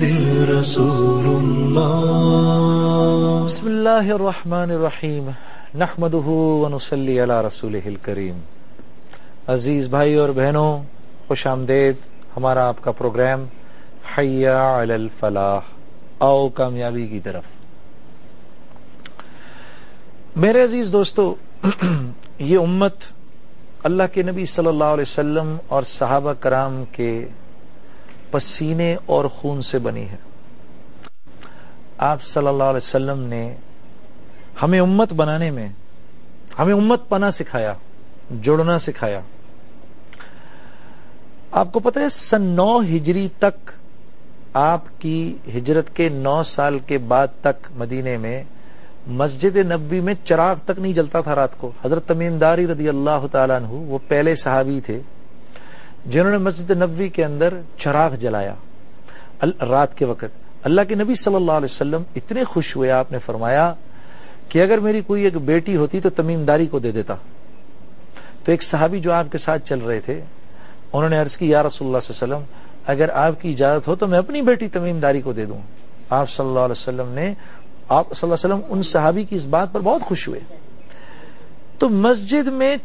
دل رسول اللہ بسم اللہ الرحمن الرحیم نحمدہ ونصلی علی رسولہ الکریم. عزیز بھائی اور بہنوں، خوش آمدید. ہمارا آپ کا پروگرام حی علی الفلاح، آؤ کامیابی کی طرف. میرے عزیز دوستو، یہ امت اللہ کے نبی صلی اللہ علیہ وسلم اور صحابہ کرام کے پسینے اور خون سے بنی ہے. آپ صلی اللہ علیہ وسلم نے ہمیں امت بنانے میں ہمیں امت پنا سکھایا، جڑنا سکھایا. آپ کو پتہ ہے سن 9 ہجری تک، آپ کی ہجرت کے 9 سال کے بعد تک مدینے میں مسجد نبوی میں چراغ تک نہیں جلتا تھا رات کو. حضرت تمیم داری رضی اللہ تعالیٰ عنہ وہ پہلے صحابی تھے جنہوں نے مسجد نبوی کے اندر چراغ جلایا رات کے وقت. اللہ کے نبی صلی اللہ علیہ وسلم اتنے خوش ہوئے، آپ نے فرمایا کہ اگر میری کوئی ایک بیٹی ہوتی تو تمیم داری کو دے دیتا. تو ایک صحابی جو آپ کے ساتھ چل رہے تھے، انہوں نے عرض کی یا رسول اللہ صلی اللہ علیہ وسلم، اگر آپ کی اجازت ہو تو میں اپنی بیٹی تمیم داری کو دے دوں. آپ صلی اللہ علیہ وسلم نے ان صحابی کی اس بات پر بہت خوش ہوئے. تو مسجد میں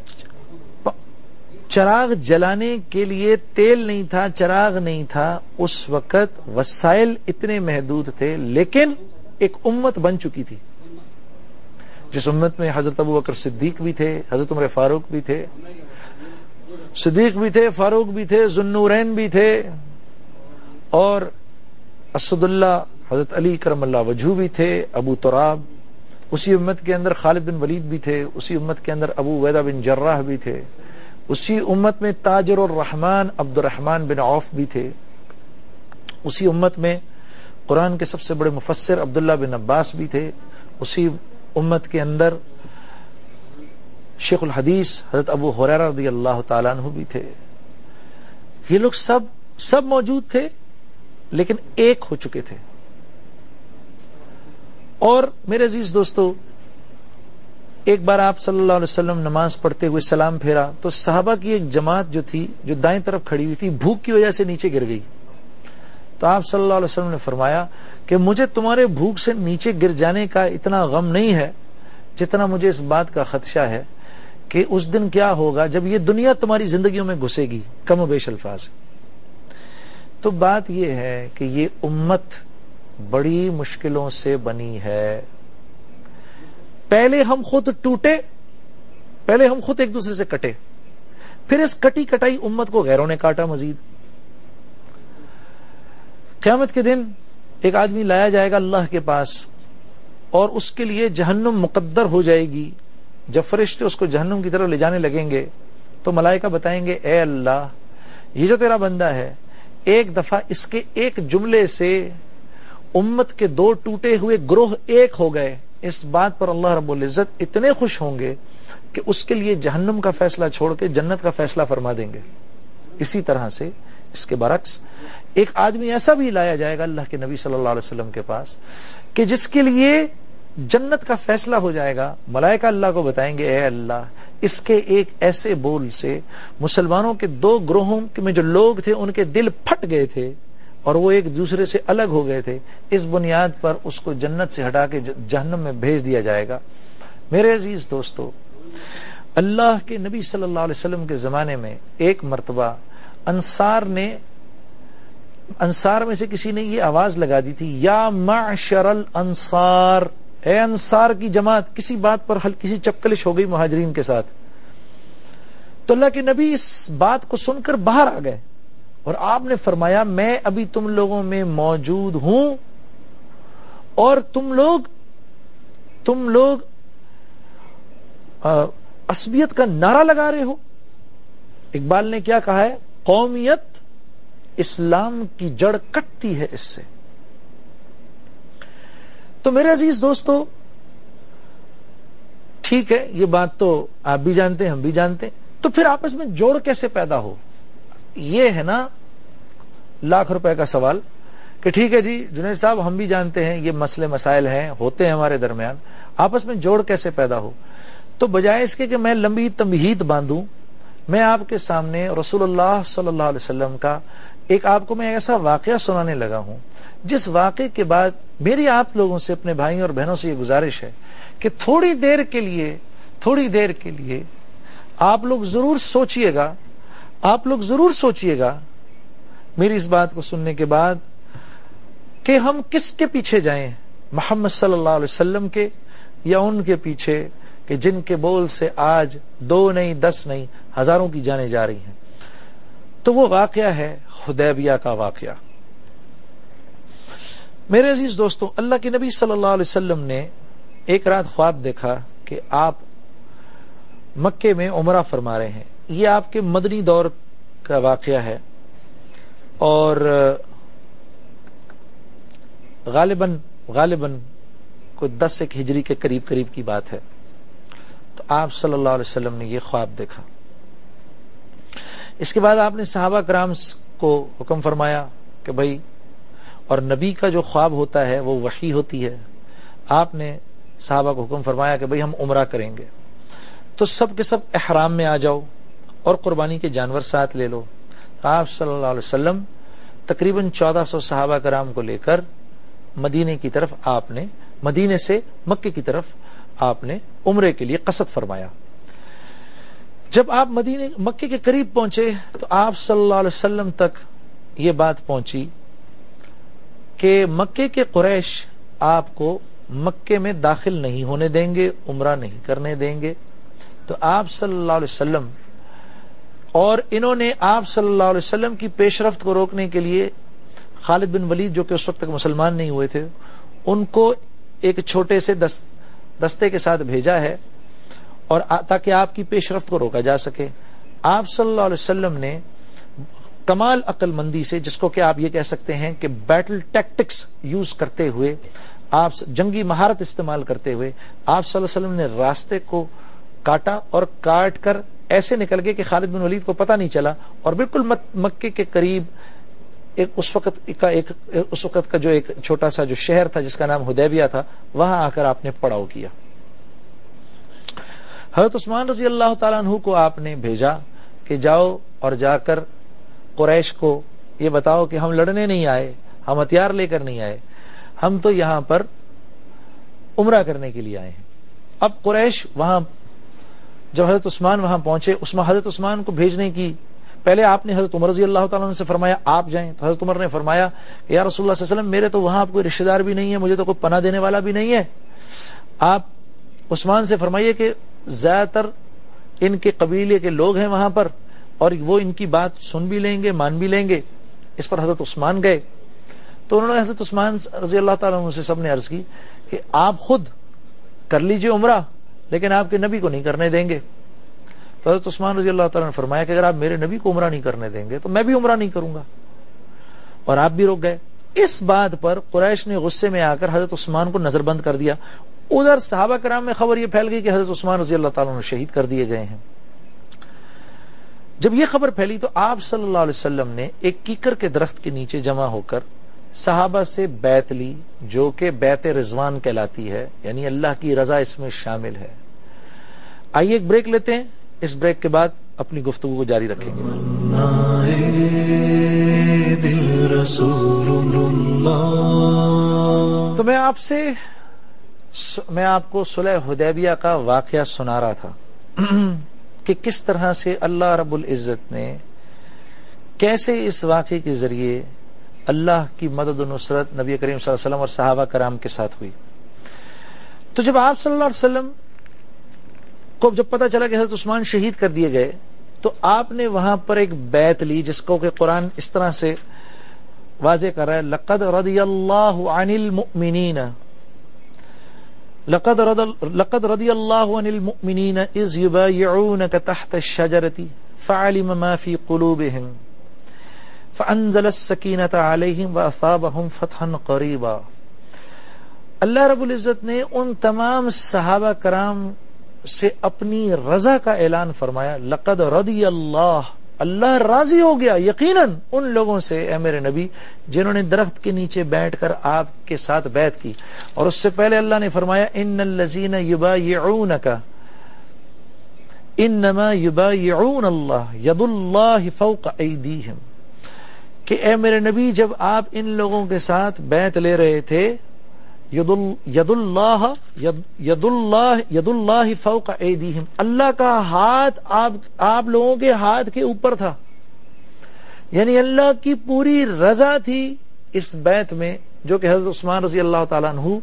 چراغ جلانے کے لیے تیل نہیں تھا، چراغ نہیں تھا. اس وقت وسائل اتنے محدود تھے، لیکن ایک امت بن چکی تھی جس امت میں حضرت ابو بکر صدیق بھی تھے، حضرت عمر فاروق بھی تھے، صدیق بھی تھے، فاروق بھی تھے، ذوالنورین بھی تھے، اور اسد اللہ حضرت علی کرم اللہ وجہہ بھی تھے، ابو تراب. اسی امت کے اندر خالد بن ولید بھی تھے، اسی امت کے اندر ابو عبیدہ بن جراح بھی تھے، اسی امت میں تاجر الرحمن عبد الرحمن بن عوف بھی تھے، اسی امت میں قرآن کے سب سے بڑے مفسر عبداللہ بن عباس بھی تھے، اسی امت کے اندر شیخ الحدیث حضرت ابو ہریرہ رضی اللہ تعالیٰ عنہ بھی تھے. یہ لوگ سب موجود تھے، لیکن ایک ہو چکے تھے. اور میرے عزیز دوستو، ایک بار آپ صلی اللہ علیہ وسلم نماز پڑھتے ہوئے سلام پھیرا تو صحابہ کی ایک جماعت جو تھی، جو دائیں طرف کھڑی ہوئی تھی، بھوک کی وجہ سے نیچے گر گئی. تو آپ صلی اللہ علیہ وسلم نے فرمایا کہ مجھے تمہارے بھوک سے نیچے گر جانے کا اتنا غم نہیں ہے جتنا مجھے اس بات کا خدشہ ہے کہ اس دن کیا ہوگا جب یہ دنیا تمہاری زندگیوں میں گھسے گی. کم و بیش الفاظ. تو بات یہ ہے کہ یہ امت بڑی مشکلوں سے بنی ہے. پہلے ہم خود ٹوٹے، پہلے ہم خود ایک دوسرے سے کٹے، پھر اس کٹی کٹائی امت کو غیروں نے کاٹا. مزید قیامت کے دن ایک آدمی لایا جائے گا اللہ کے پاس، اور اس کے لیے جہنم مقدر ہو جائے گی. جب فرشتے اس کو جہنم کی طرف لے جانے لگیں گے تو ملائکہ بتائیں گے اے اللہ، یہ جو تیرا بندہ ہے، ایک دفعہ اس کے ایک جملے سے امت کے 2 ٹوٹے ہوئے گروہ ایک ہو گئے. اس بات پر اللہ رب العزت اتنے خوش ہوں گے کہ اس کے لیے جہنم کا فیصلہ چھوڑ کے جنت کا فیصلہ فرما دیں گے. اسی طرح سے اس کے برعکس ایک آدمی ایسا بھی لایا جائے گا اللہ کے نبی صلی اللہ علیہ وسلم کے پاس کہ جس کے لیے جنت کا فیصلہ ہو جائے گا. ملائکہ اللہ کو بتائیں گے اے اللہ، اس کے ایک ایسے بول سے مسلمانوں کے 2 گروہوں میں جو لوگ تھے ان کے دل پھٹ گئے تھے اور وہ ایک دوسرے سے الگ ہو گئے تھے. اس بنیاد پر اس کو جنت سے ہٹا کے جہنم میں بھیج دیا جائے گا. میرے عزیز دوستو، اللہ کے نبی صلی اللہ علیہ وسلم کے زمانے میں ایک مرتبہ انصار میں سے کسی نے یہ آواز لگا دی تھی، یا معشر الانصار، اے انصار کی جماعت. کسی بات پر کسی چپکلش ہو گئی مہاجرین کے ساتھ. تو اللہ کے نبی اس بات کو سن کر باہر آ گئے اور آپ نے فرمایا میں ابھی تم لوگوں میں موجود ہوں اور تم لوگ عصبیت کا نعرہ لگا رہے ہو. اقبال نے کیا کہا ہے؟ قومیت اسلام کی جڑ کٹتی ہے اس سے. تو میرے عزیز دوستو، ٹھیک ہے، یہ بات تو آپ بھی جانتے ہیں، ہم بھی جانتے ہیں. تو پھر آپس میں جوڑ کیسے پیدا ہو؟ یہ ہے نا لاکھ روپے کا سوال کہ ٹھیک ہے جی جنید صاحب، ہم بھی جانتے ہیں یہ مسئلے مسائل ہیں، ہوتے ہیں ہمارے درمیان، آپس میں جوڑ کیسے پیدا ہو؟ تو بجائے اس کے کہ میں لمبی تمہید باندھوں، میں آپ کے سامنے رسول اللہ صلی اللہ علیہ وسلم کا ایک آپ کو میں ایسا واقعہ سنانے لگا ہوں جس واقعے کے بعد میری آپ لوگوں سے، اپنے بھائیوں اور بہنوں سے یہ گزارش ہے کہ تھوڑی دیر کے لیے آپ لوگ ضرور سوچئے گا میری اس بات کو سننے کے بعد کہ ہم کس کے پیچھے جائیں، محمد صلی اللہ علیہ وسلم کے یا ان کے پیچھے کہ جن کے بول سے آج 2 نہیں 10 نہیں ہزاروں کی جانیں جا رہی ہیں۔ تو وہ واقعہ ہے حدیبیہ کا واقعہ۔ میرے عزیز دوستو، اللہ کے نبی صلی اللہ علیہ وسلم نے ایک رات خواب دیکھا کہ آپ مکے میں عمرہ فرما رہے ہیں۔ یہ آپ کے مدنی دور کا واقعہ ہے اور غالباً کوئی 10 ہجری کے قریب کی بات ہے۔ تو آپ صلی اللہ علیہ وسلم نے یہ خواب دیکھا۔ اس کے بعد آپ نے صحابہ کرام کو حکم فرمایا کہ بھائی، اور نبی کا جو خواب ہوتا ہے وہ وحی ہوتی ہے، آپ نے صحابہ کو حکم فرمایا کہ بھائی ہم عمرہ کریں گے، تو سب کے سب احرام میں آ جاؤ اور قربانی کے جانور ساتھ لے لو۔ آپ صلی اللہ علیہ وسلم تقریباً 1400 صحابہ کرام کو لے کر مدینے کی طرف مدینے سے مکے کی طرف آپ نے عمرے کے لیے قصد فرمایا۔ جب آپ مکے کے قریب پہنچے تو آپ صلی اللہ علیہ وسلم تک یہ بات پہنچی کہ مکے کے قریش آپ کو مکے میں داخل نہیں ہونے دیں گے، عمرہ نہیں کرنے دیں گے۔ تو آپ صلی اللہ علیہ وسلم اور انہوں نے آپ صلی اللہ علیہ وسلم کی پیش رفت کو روکنے کے لیے خالد بن ولید، جو کہ اس وقت تک مسلمان نہیں ہوئے تھے، ان کو ایک چھوٹے سے دستے کے ساتھ بھیجا ہے اور تاکہ آپ کی پیش رفت کو روکا جا سکے۔ آپ صلی اللہ علیہ وسلم نے کمال عقل مندی سے، جس کو کہ آپ یہ کہہ سکتے ہیں کہ بیٹل ٹیکٹکس یوز کرتے ہوئے، آپ جنگی مہارت استعمال کرتے ہوئے، آپ صلی اللہ علیہ وسلم نے راستے کو کاٹا اور کاٹ کر ایسے نکل گئے کہ خالد بن ولید کو پتہ نہیں چلا، اور بالکل مکے کے قریب اس وقت کا جو ایک چھوٹا سا جو شہر تھا جس کا نام حدیبیہ تھا، وہاں آ کر آپ نے پڑاؤ کیا۔ حضرت عثمان رضی اللہ تعالیٰ عنہ کو آپ نے بھیجا کہ جاؤ اور جا کر قریش کو یہ بتاؤ کہ ہم لڑنے نہیں آئے، ہم ہتھیار لے کر نہیں آئے، ہم تو یہاں پر عمرہ کرنے کے لیے آئے ہیں۔ اب قریش وہاں جب حضرت عثمان وہاں پہنچے، حضرت عثمان کو بھیجنے کی پہلے آپ نے حضرت عمر رضی اللہ تعالیٰ عنہ سے فرمایا آپ جائیں، تو حضرت عمر نے فرمایا کہ یا رسول اللہ صلی اللہ علیہ وسلم، میرے تو وہاں کوئی رشتہ دار بھی نہیں ہے، مجھے تو کوئی پناہ دینے والا بھی نہیں ہے، آپ عثمان سے فرمائیے کہ زیادہ تر ان کے قبیلے کے لوگ ہیں وہاں پر اور وہ ان کی بات سن بھی لیں گے، مان بھی لیں گے۔ اس پر حضرت عثمان گئے تو انہوں نے حضرت عثمان رضی اللہ تعالیٰ عنہ سے سب نے عرض کی کہ آپ خود کر لیجئے عمرہ، لیکن آپ کے نبی کو نہیں کرنے دیں گے۔ تو حضرت عثمان رضی اللہ تعالیٰ نے فرمایا کہ اگر آپ میرے نبی کو عمرہ نہیں کرنے دیں گے تو میں بھی عمرہ نہیں کروں گا، اور آپ بھی رک گئے۔ اس بات پر قریش نے غصے میں آ کر حضرت عثمان کو نظر بند کر دیا۔ ادھر صحابہ کرام میں خبر یہ پھیل گئی کہ حضرت عثمان رضی اللہ تعالیٰ عنہ شہید کر دیے گئے ہیں۔ جب یہ خبر پھیلی تو آپ صلی اللہ علیہ وسلم نے ایک کیکر کے درخت کے نیچے جمع ہو کر صحابہ سے بیعت لی، جو کہ بیعت رضوان کہلاتی ہے، یعنی اللہ کی رضا اس میں شامل ہے۔ آئیے ایک بریک لیتے ہیں، اس بریک کے بعد اپنی گفتگو کو جاری رکھیں گے۔ تو میں آپ کو صلح حدیبیہ کا واقعہ سنا رہا تھا کہ کس طرح سے اللہ رب العزت نے کیسے اس واقعے کے ذریعے اللہ کی مدد و نصرت نبی کریم صلی اللہ علیہ وسلم اور صحابہ کرام کے ساتھ ہوئی۔ تو جب آپ صلی اللہ علیہ وسلم کو جب پتہ چلا کہ حضرت عثمان شہید کر دیے گئے تو آپ نے وہاں پر ایک بیعت لی، جس کو کہ قرآن اس طرح سے واضح کر رہا ہے، لقد رضی اللہ عن المؤمنین لقد رضی اللہ عن المؤمنین اذ یبایعونک تحت الشجرة فعلم ما فی قلوبہم فانزل السکینۃ علیہم واصابہم فتحا قریبا۔ اللہ رب العزت نے ان تمام صحابہ کرام سے اپنی رضا کا اعلان فرمایا، لقد رضی اللہ راضی ہو گیا یقیناً ان لوگوں سے اے میرے نبی جنہوں نے درخت کے نیچے بیٹھ کر آپ کے ساتھ بیعت کی۔ اور اس سے پہلے اللہ نے فرمایا ان الذین یبایعونک انما یبایعون اللہ ید اللہ فوق ایدیہم، کہ اے میرے نبی جب آپ ان لوگوں کے ساتھ بیعت لے رہے تھے ید اللہ فوق ایدیہم، اللہ کا ہاتھ آپ لوگوں کے ہاتھ کے اوپر تھا، یعنی اللہ کی پوری رضا تھی اس بیعت میں، جو کہ حضرت عثمان رضی اللہ تعالیٰ عنہ،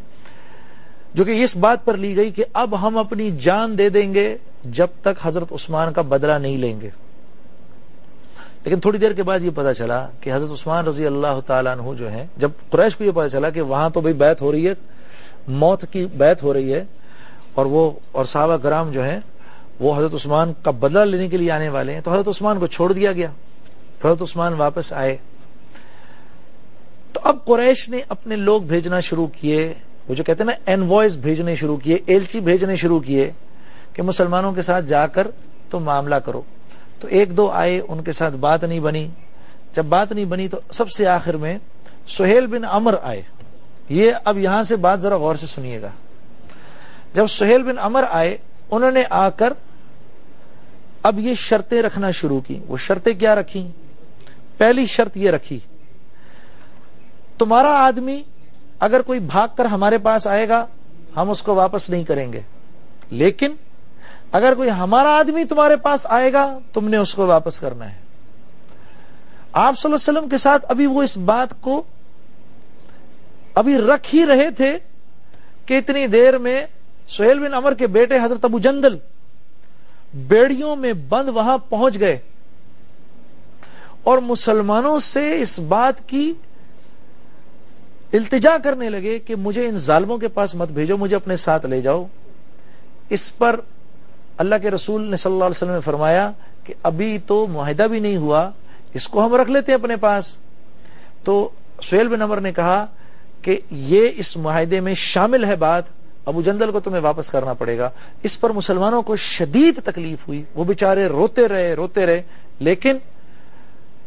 جو کہ اس بات پر لی گئی کہ اب ہم اپنی جان دے دیں گے جب تک حضرت عثمان کا بدلہ نہیں لیں گے۔ لیکن تھوڑی دیر کے بعد یہ پتا چلا کہ حضرت عثمان رضی اللہ تعالیٰ عنہ جو ہیں، جب قریش کو یہ پتا چلا کہ وہاں تو بھئی بیعت ہو رہی ہے، موت کی بیعت ہو رہی ہے، اور صحابہ کرام جو ہیں وہ حضرت عثمان کا بدلہ لینے کے لیے آنے والے ہیں، تو حضرت عثمان کو چھوڑ دیا گیا۔ حضرت عثمان واپس آئے تو اب قریش نے اپنے لوگ بھیجنا شروع کیے، وہ جو کہتے ہیں نا انوائس بھیجنے شروع کیے، ایلچی بھیجنے شروع کیے کہ مسلمانوں کے ساتھ جا کر تو معاملہ کرو۔ تو ایک دو آئے، ان کے ساتھ بات نہیں بنی، جب بات نہیں بنی تو سب سے آخر میں سہیل بن عمر آئے۔ یہ اب یہاں سے بات ذرا غور سے سنیے گا۔ جب سہیل بن عمر آئے، انہوں نے آ کر اب یہ شرطیں رکھنا شروع کی۔ وہ شرطیں کیا رکھی؟ پہلی شرط یہ رکھی، تمہارا آدمی اگر کوئی بھاگ کر ہمارے پاس آئے گا ہم اس کو واپس نہیں کریں گے، لیکن اگر کوئی ہمارا آدمی تمہارے پاس آئے گا تم نے اس کو واپس کرنا ہے۔ آپ صلی اللہ علیہ وسلم کے ساتھ ابھی وہ اس بات کو ابھی رکھ ہی رہے تھے کہ اتنی دیر میں سہیل بن عمر کے بیٹے حضرت ابو جندل بیڑیوں میں بند وہاں پہنچ گئے اور مسلمانوں سے اس بات کی التجا کرنے لگے کہ مجھے ان ظالموں کے پاس مت بھیجو، مجھے اپنے ساتھ لے جاؤ۔ اس پر اللہ کے رسول نے صلی اللہ علیہ وسلم نے فرمایا کہ ابھی تو معاہدہ بھی نہیں ہوا، اس کو ہم رکھ لیتے ہیں اپنے پاس۔ تو سہیل بن عمر نے کہا کہ یہ اس معاہدے میں شامل ہے بات، ابو جندل کو تمہیں واپس کرنا پڑے گا۔ اس پر مسلمانوں کو شدید تکلیف ہوئی، وہ بیچارے روتے رہے، لیکن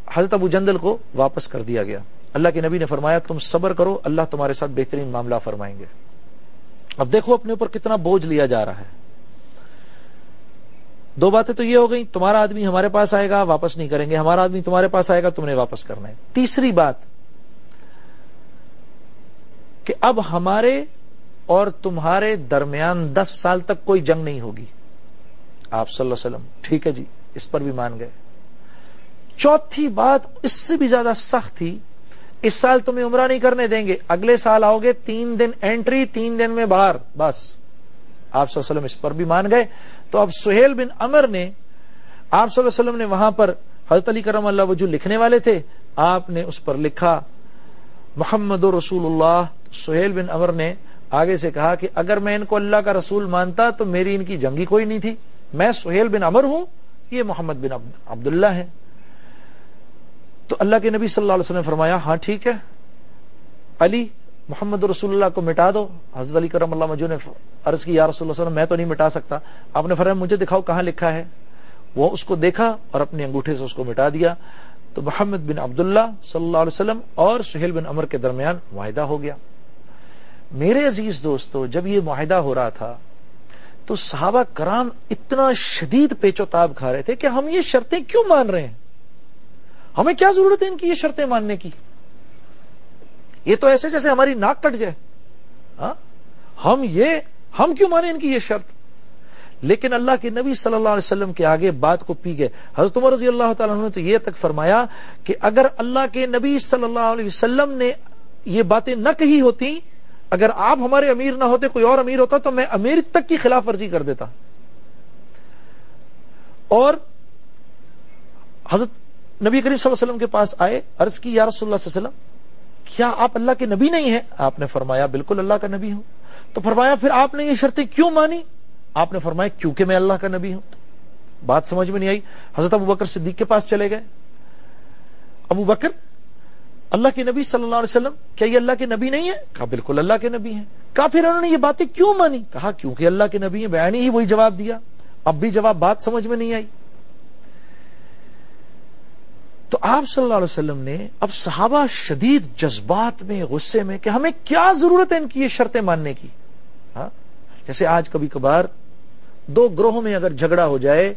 حضرت ابو جندل کو واپس کر دیا گیا۔ اللہ کے نبی نے فرمایا تم صبر کرو، اللہ تمہارے ساتھ بہترین معاملہ فرمائیں گے۔ اب دیکھو اپنے اوپر کتنا بوجھ لیا جا رہا ہے۔ دو باتیں تو یہ ہو گئی، تمہارا آدمی ہمارے پاس آئے گا واپس نہیں کریں گے، ہمارا آدمی تمہارے پاس آئے گا تم نے واپس کرنا ہے۔ تیسری بات کہ اب ہمارے اور تمہارے درمیان 10 سال تک کوئی جنگ نہیں ہوگی۔ آپ صلی اللہ علیہ وسلم ٹھیک ہے جی، اس پر بھی مان گئے۔ چوتھی بات اس سے بھی زیادہ سخت تھی، اس سال تمہیں عمرہ نہیں کرنے دیں گے، اگلے سال آؤ گے 3 دن انٹری 3 دن میں باہر، بس۔ آپ صلی اللہ علیہ وسلم اس پر بھی مان گئے۔ تو اب سہیل بن عمر نے، آپ صلی اللہ علیہ وسلم نے وہاں پر حضرت علی کرم اللہ وجہ لکھنے والے تھے، آپ نے اس پر لکھا محمد رسول اللہ۔ سہیل بن عمر نے آگے سے کہا کہ اگر میں ان کو اللہ کا رسول مانتا تو میری ان کی جنگی کوئی نہیں تھی، میں سہیل بن عمر ہوں، یہ محمد بن عبداللہ ہے۔ تو اللہ کے نبی صلی اللہ علیہ وسلم نے فرمایا ہاں ٹھیک ہے، علی محمد رسول اللہ کو مٹا دو۔ حضرت علی کرم اللہ وجہ نے عرض کی یا رسول اللہ صلی اللہ علیہ وسلم میں تو نہیں مٹا سکتا۔ آپ نے فرمایا مجھے دکھاؤ کہاں لکھا ہے۔ وہ اس کو دیکھا اور اپنے انگوٹھے سے اس کو مٹا دیا۔ تو محمد بن عبداللہ صلی اللہ علیہ وسلم اور سہیل بن عمر کے درمیان معاہدہ ہو گیا۔ میرے عزیز دوستو، جب یہ معاہدہ ہو رہا تھا تو صحابہ کرام اتنا شدید پیچ و تاب کھا رہے تھے کہ ہم یہ شرطیں کیوں مان رہے ہیں، ہمیں کیا ضرورت ہے ان کی یہ شرطیں ماننے کی، یہ تو ایسے جیسے ہماری ناک کٹ جائے، ہم کیوں مانیں ان کی یہ شرط۔ لیکن اللہ کے نبی صلی اللہ علیہ وسلم کے آگے بات کو پی گئے۔ حضرت عمر رضی اللہ تعالیٰ عنہ نے تو یہ تک فرمایا کہ اگر اللہ کے نبی صلی اللہ علیہ وسلم نے یہ باتیں نہ کہی ہوتی، اگر آپ ہمارے امیر نہ ہوتے کوئی اور امیر ہوتا تو میں امیر تک کی خلاف ورزی کر دیتا۔ اور حضرت نبی کریم صلی اللہ علیہ وسلم کے پاس آئے، عرض کی یا رسول اللہ صلی اللہ علیہ وسلم کیا آپ اللہ کے نبی نہیں ہیں؟ آپ نے فرمایا بالکل اللہ کا نبی ہوں۔ تو فرمایا پھر آپ نے یہ شرطیں کیوں مانی؟ آپ نے فرمایا کیونکہ میں اللہ کا نبی ہوں۔ بات سمجھ میں نہیں آئی۔ حضرت ابو بکر صدیق کے پاس چلے گئے۔ ابو بکر اللہ کے نبی صلی اللہ علیہ وسلم کیا یہ اللہ کے نبی نہیں ہے؟ کہا بالکل اللہ کے نبی ہیں۔ کہا پھر انہوں نے یہ باتیں کیوں مانی؟ کہا کیونکہ اللہ کے نبی ہیں، بیانی ہی وہی جواب دیا۔ اب بھی جواب بات سمجھ میں نہیں آئی۔ تو آپ صلی اللہ علیہ وسلم نے اب صحابہ شدید جذبات میں، غصے میں کہ ہمیں کیا ضرورت ہے ان کی یہ شرطیں ماننے کی۔ جیسے آج کبھی کبھار 2 گروہوں میں اگر جھگڑا ہو جائے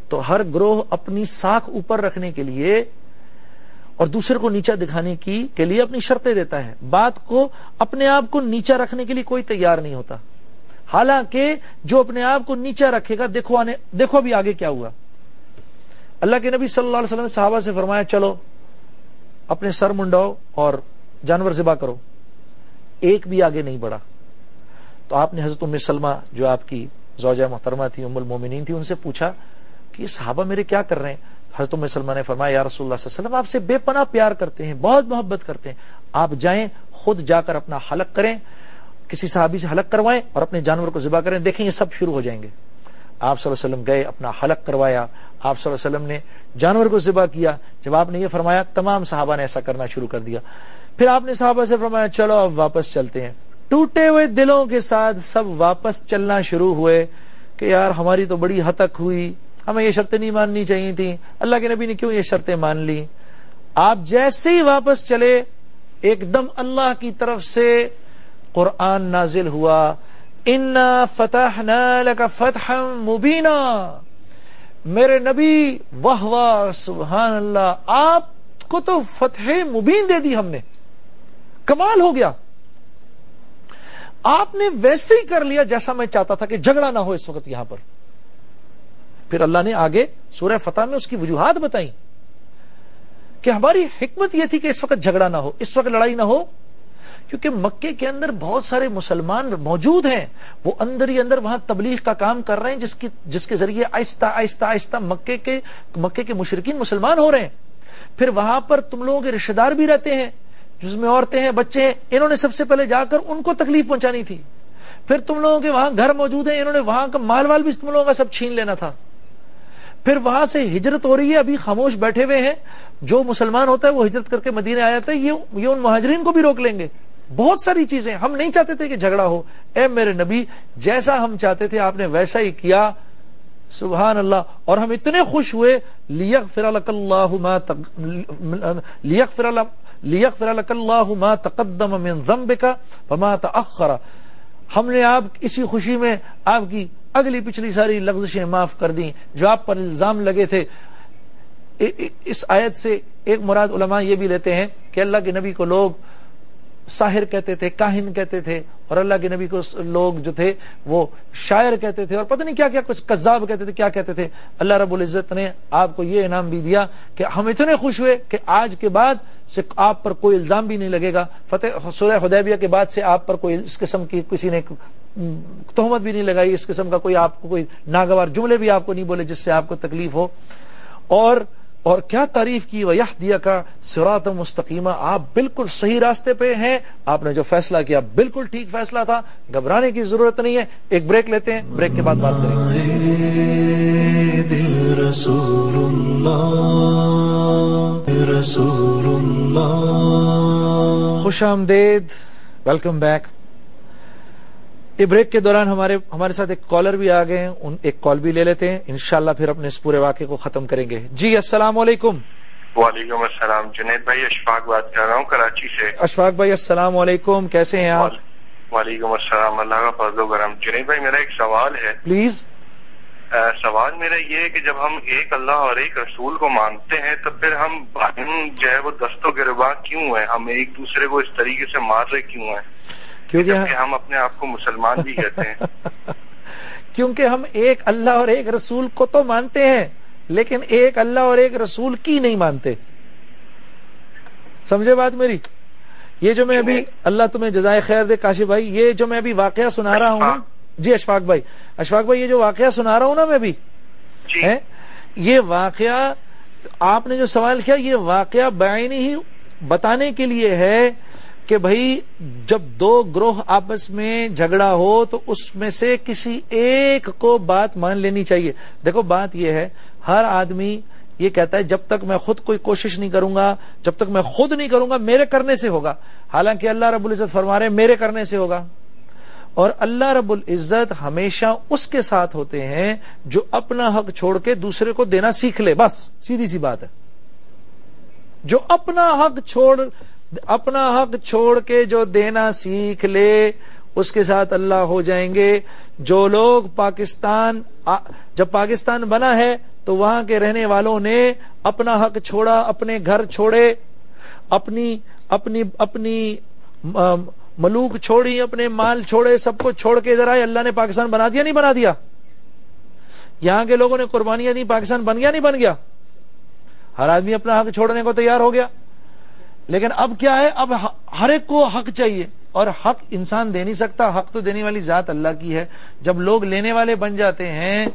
تو ہر گروہ اپنی ساکھ اوپر رکھنے کے لیے اور دوسرے کو نیچا دکھانے کے لیے اپنی شرطیں دیتا ہے. بات کو اپنے آپ کو نیچا رکھنے کے لیے کوئی تیار نہیں ہوتا. حالانکہ جو اپنے آپ کو نیچا رکھے گا، دیکھو ابھی آگے کیا ہوا. اللہ کے نبی صلی اللہ علیہ وسلم نے صحابہ سے فرمایا چلو اپنے سر منڈاؤ اور جانور ذبح کرو. ایک بھی آگے نہیں بڑھا. تو آپ نے حضرت ام سلمہ جو آپ کی زوجہ محترمہ تھی، ام المومنین تھی، ان سے پوچھا کہ یہ صحابہ میرے کیا کر رہے ہیں؟ حضرت ام سلمہ نے فرمایا یا رسول اللہ صلی اللہ علیہ وسلم آپ سے بے پناہ پیار کرتے ہیں، بہت محبت کرتے ہیں، آپ جائیں خود جا کر اپنا حلق کریں، کسی صحابی سے حلق کروائیں اور اپنے جانور کو ذبح کریں، دیکھیں یہ سب شروع ہو جائیں گے. آپ صلی اللہ علیہ وسلم گئے، اپنا حلق کروایا، آپ صلی اللہ علیہ وسلم نے جانور کو ذبح کیا. جب آپ نے یہ فرمایا تمام صحابہ نے ایسا کرنا شروع کر دیا. پھر آپ نے صحابہ سے فرمایا چلو اب واپس چلتے ہیں. ٹوٹے ہوئے دلوں کے ساتھ سب واپس چلنا شروع ہوئے کہ یار ہماری تو بڑی ہتک ہوئی، ہمیں یہ شرطیں نہیں ماننی چاہیے تھیں، اللہ کے نبی نے کیوں یہ شرطیں مان لی. آپ جیسے ہی واپس چلے ایک دم اللہ کی طرف سے قرآن نازل ہوا، اِنَّا فَتَحْنَا لَكَ فَتْحًا مُبِينًا. میرے نبی واہ واہ سبحان اللہ، آپ کو تو فتح مبین دے دی ہم نے، کمال ہو گیا. آپ نے ویسے ہی کر لیا جیسا میں چاہتا تھا کہ جھگڑا نہ ہو اس وقت یہاں پر. پھر اللہ نے آگے سورہ فتح میں اس کی وجوہات بتائیں کہ ہماری حکمت یہ تھی کہ اس وقت جھگڑا نہ ہو، اس وقت لڑائی نہ ہو، کیونکہ مکے کے اندر بہت سارے مسلمان موجود ہیں، وہ اندر ہی اندر وہاں تبلیغ کا کام کر رہے ہیں، جس کے ذریعے آہستہ آہستہ آہستہ مکے کے مشرکین مسلمان ہو رہے ہیں. پھر وہاں پر تم لوگوں کے رشتہ دار بھی رہتے ہیں جس میں عورتیں ہیں، بچے ہیں، انہوں نے سب سے پہلے جا کر ان کو تکلیف پہنچانی تھی. پھر تم لوگوں کے وہاں گھر موجود ہیں، انہوں نے وہاں کا مال وال بھی تم لوگوں کا سب چھین لینا تھا. پھر وہاں سے ہجرت ہو رہی ہے، ابھی خاموش بیٹھے ہوئے ہیں، جو مسلمان ہوتا ہے وہ ہجرت کر کے مدینے آ جاتا ہے، یہ ان مہاجرین کو بھی روک لیں گے. بہت ساری چیزیں ہم نہیں چاہتے تھے کہ جھگڑا ہو. اے میرے نبی جیسا ہم چاہتے تھے آپ نے ویسا ہی کیا، سبحان اللہ. اور ہم اتنے خوش ہوئے لیغفر لک اللہ ما تقدم من ذنبک وما تأخر. ہم نے آپ اسی خوشی میں آپ کی اگلی پچھلی ساری لغزشیں معاف کر دیں جو آپ پر الزام لگے تھے. اس آیت سے ایک مراد علماء یہ بھی لیتے ہیں کہ اللہ کے نبی کو لوگ ساحر کہتے تھے، کاہن کہتے تھے، اور اللہ کے نبی کو لوگ جو تھے وہ شاعر کہتے تھے، اور پتہ نہیں کیا کیا کچھ کذاب کہتے تھے، کیا کہتے تھے. اللہ رب العزت نے آپ کو یہ انعام بھی دیا کہ ہم اتنے خوش ہوئے کہ آج کے بعد سے آپ پر کوئی الزام بھی نہیں لگے گا. فتح صلح حدیبیہ کے بعد سے آپ پر کوئی اس قسم کی کسی نے تہمت بھی نہیں لگائی، اس قسم کا کوئی آپ کو کوئی ناگوار جملے بھی آپ کو نہیں بولے جس سے آپ کو تکلیف ہو. اور کیا تعریف کی، وَيَهْدِيَكَ صِرَاطًا مُسْتَقِيمًا. آپ بالکل صحیح راستے پہ ہیں، آپ نے جو فیصلہ کیا بالکل ٹھیک فیصلہ تھا، گھبرانے کی ضرورت نہیں ہے. ایک بریک لیتے ہیں، بریک کے بعد بات کریں گے. دل رسول اللہ خوش آمدید، ویلکم بیک. بریک کے دوران ہمارے ساتھ ایک کالر بھی آ گئے ہیں، ایک کال بھی لے لیتے ہیں، انشاءاللہ پھر اپنے اس پورے واقعے کو ختم کریں گے. جی السلام علیکم. وعلیکم السلام. جنید بھائی اشفاق بات کر رہا ہوں کراچی سے. اشفاق بھائی السلام علیکم، کیسے ہیں آپ؟ وعلیکم السلام، اللہ کا فضل و کرم. جنید بھائی میرا ایک سوال ہے. پلیز. سوال میرا یہ ہے کہ جب ہم ایک اللہ اور ایک رسول کو مانتے ہیں تو پھر ہم جو ہے وہ دست و گریباں کیوں ہیں؟ ہم ایک دوسرے کو اس طریقے سے مار رہے کیوں ہیں؟ کیونکہ ہم اپنے آپ کو مسلمان بھی کہتے ہیں. کیونکہ ہم ایک اللہ اور ایک رسول کو تو مانتے ہیں لیکن ایک اللہ اور ایک رسول کی نہیں مانتے. سمجھے بات میری؟ یہ جو میں ابھی، اللہ تمہیں جزائے خیر دے کاشف بھائی، یہ جو میں ابھی واقعہ سنا رہا ہوں. جی اشفاق بھائی یہ جو واقعہ سنا رہا ہوں نا میں ابھی، یہ واقعہ آپ نے جو سوال کیا، یہ واقعہ بعینی ہی بتانے کے لیے ہے کہ بھائی جب دو گروہ آپس میں جھگڑا ہو تو اس میں سے کسی ایک کو بات مان لینی چاہیے. دیکھو بات یہ ہے، ہر آدمی یہ کہتا ہے جب تک میں خود کوئی کوشش نہیں کروں گا، جب تک میں خود نہیں کروں گا میرے کرنے سے ہوگا. حالانکہ اللہ رب العزت فرما رہے ہیں میرے کرنے سے ہوگا. اور اللہ رب العزت ہمیشہ اس کے ساتھ ہوتے ہیں جو اپنا حق چھوڑ کے دوسرے کو دینا سیکھ لے. بس سیدھی سی بات ہے، جو اپنا حق چھوڑ کے جو دینا سیکھ لے اس کے ساتھ اللہ ہو جائیں گے. جو لوگ جب پاکستان بنا ہے تو وہاں کے رہنے والوں نے اپنا حق چھوڑا، اپنے گھر چھوڑے، اپنی اپنی اپنی ملوک چھوڑی، اپنے مال چھوڑے، سب کو چھوڑ کے ادھر آئے۔ اللہ نے پاکستان بنا دیا نہیں بنا دیا؟ یہاں کے لوگوں نے قربانیاں دی، پاکستان بن گیا نہیں بن گیا؟ ہر آدمی اپنا حق چھوڑنے کو تیار ہو گیا۔ لیکن اب کیا ہے، اب ہر ایک کو حق چاہیے، اور حق انسان دے نہیں سکتا، حق تو دینے والی ذات اللہ کی ہے۔ جب لوگ لینے والے بن جاتے ہیں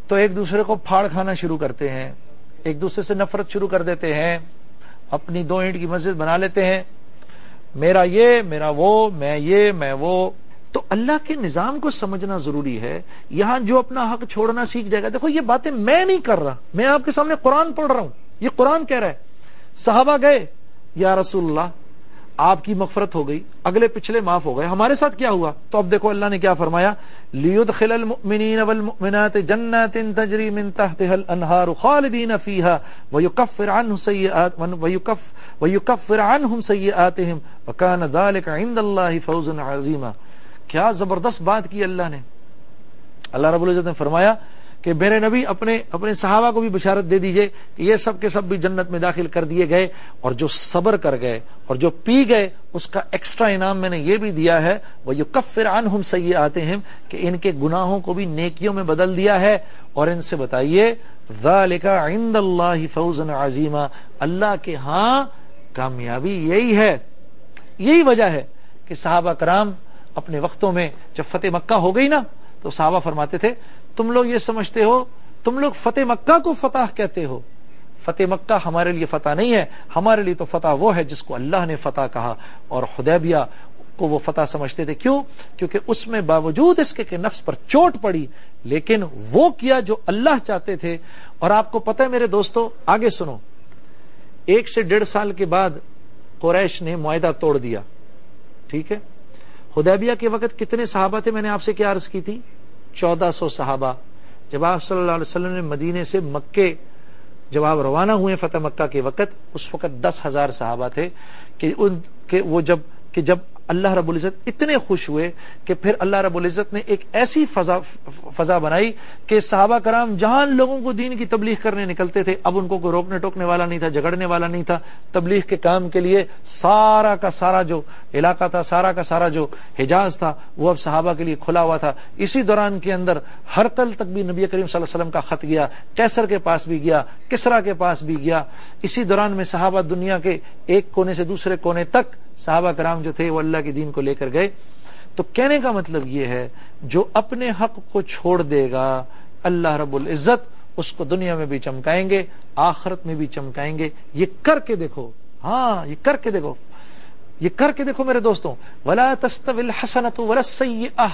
تو ایک دوسرے کو پھاڑ کھانا شروع کرتے ہیں، ایک دوسرے سے نفرت شروع کر دیتے ہیں، اپنی 2 اینٹ کی مسجد بنا لیتے ہیں، میرا یہ، میرا وہ، میں یہ، میں وہ۔ تو اللہ کے نظام کو سمجھنا ضروری ہے۔ یہاں جو اپنا حق چھوڑنا سیکھ جائے گا، دیکھو یہ باتیں میں نہیں کر رہا، میں آپ کے سامنے قرآن پڑھ رہا ہوں، یہ قرآن کہہ رہا ہے۔ صحابہ گئے، یا رسول اللہ آپ کی مغفرت ہو گئی، اگلے پچھلے معاف ہو گئے، ہمارے ساتھ کیا ہوا؟ تو اب دیکھو اللہ نے کیا فرمایا، لِيُدْخِلَ الْمُؤْمِنِينَ وَالْمُؤْمِنَاتِ جَنَّاتٍ تَجْرِي مِن تَحْتِهَا الْأَنْهَارُ خَالِدِينَ فِيهَا وَيُكَفِّرْ عَنْهُمْ سَيِّئَاتِهِمْ وَكَانَ ذَلِكَ عِندَ اللَّهِ فَوْزًا عَظِيمًا۔ کیا زبردست بات کی اللہ نے۔ اللہ رب العزت نے فرمایا کہ میرے نبی اپنے صحابہ کو بھی بشارت دے دیجئے کہ یہ سب کے سب بھی جنت میں داخل کر دیے گئے، اور جو صبر کر گئے اور جو پی گئے اس کا ایکسٹرا انعام میں نے یہ بھی دیا ہے، وَيُكَفِّرْ عَنْهُمْ سَيِّئَاتِهِمْ، کہ ان کے گناہوں کو بھی نیکیوں میں بدل دیا ہے۔ اور ان سے بتائیے ذَلِكَ عِندَ اللَّهِ فَوْزًا عَظِيمًا، اللہ کے ہاں کامیابی یہی ہے۔ یہی وجہ ہے کہ صحابہ کرام اپنے وقتوں میں جب فتح مکہ ہو گئی نا، تو صحابہ فرماتے تھے تم لوگ یہ سمجھتے ہو، تم لوگ فتح مکہ کو فتح کہتے ہو، فتح مکہ ہمارے لیے فتح نہیں ہے، ہمارے لیے تو فتح وہ ہے جس کو اللہ نے فتح کہا۔ اور حدیبیہ کو وہ فتح سمجھتے تھے، کیوں؟ کیونکہ اس میں باوجود اس کے کہ نفس پر چوٹ پڑی، لیکن وہ کیا جو اللہ چاہتے تھے۔ اور آپ کو پتہ ہے میرے دوستو، آگے سنو، 1 سے 1.5 سال کے بعد قریش نے معاہدہ توڑ دیا، ٹھیک ہے؟ حدیبیہ کے وقت کتنے صحابہ تھے؟ میں نے آپ سے کیا عرض کی تھی؟ 1400 صحابہ۔ جب آپ صلی اللہ علیہ وسلم نے مدینے سے مکے جب آپ روانہ ہوئے فتح مکہ کے وقت، اس وقت 10,000 صحابہ تھے کہ جب اللہ رب العزت اتنے خوش ہوئے کہ پھر اللہ رب العزت نے ایک ایسی فضا بنائی کہ صحابہ کرام جہاں لوگوں کو دین کی تبلیغ کرنے نکلتے تھے، اب ان کو کوئی روکنے ٹوکنے والا نہیں تھا، جھگڑنے والا نہیں تھا۔ تبلیغ کے کام کے لیے سارا کا سارا جو علاقہ تھا، سارا کا سارا جو حجاز تھا، وہ اب صحابہ کے لیے کھلا ہوا تھا۔ اسی دوران کے اندر ہرقل تک بھی نبی کریم صلی اللہ علیہ وسلم کا خط گیا، قیصر کے پاس بھی گیا، کسرا کے پاس بھی گیا۔ اسی دوران میں صحابہ دنیا کے ایک کونے سے دوسرے کونے تک صحابہ کرام جو تھے وہ اللہ کے دین کو لے کر گئے۔ تو کہنے کا مطلب یہ ہے، جو اپنے حق کو چھوڑ دے گا اللہ رب العزت اس کو دنیا میں بھی چمکائیں گے، آخرت میں بھی چمکائیں گے۔ یہ کر کے دیکھو، ہاں یہ کر کے دیکھو، یہ کر کے دیکھو میرے دوستوں۔ وَلَا تَسْتَوِي الْحَسَنَةُ وَلَا السَّيِّئَةُ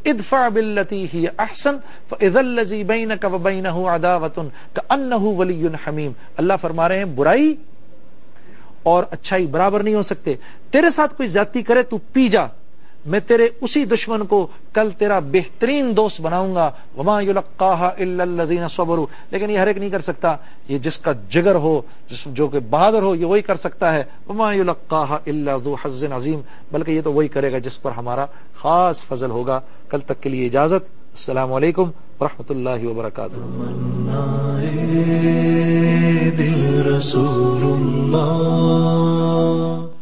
ادْفَعْ بِالَّتِي هِيَ أَحْسَنُ فَإِذَا الَّذِي بَيْنَكَ وَبَيْنَهُ عَدَاوَةٌ كَأَنَّهُ وَلِيٌّ حَمِيمٌ۔ اللہ فرما رہے ہیں برائی اور اچھائی برابر نہیں ہو سکتے۔ تیرے ساتھ کوئی زیادتی کرے تو پی جا، میں تیرے اسی دشمن کو کل تیرا بہترین دوست بناؤں گا۔ وما يلقاها الا الذين صبروا، لیکن یہ ہر ایک نہیں کر سکتا، یہ جس کا جگر ہو، جو کہ بہادر ہو، یہ وہی کر سکتا ہے۔ وما يلقاها الا ذو حظ عظیم، بلکہ یہ تو وہی کرے گا جس پر ہمارا خاص فضل ہوگا۔ کل تک کے لیے اجازت، السلام علیکم ورحمۃ اللہ وبرکاتہ۔ دل رسول اللہ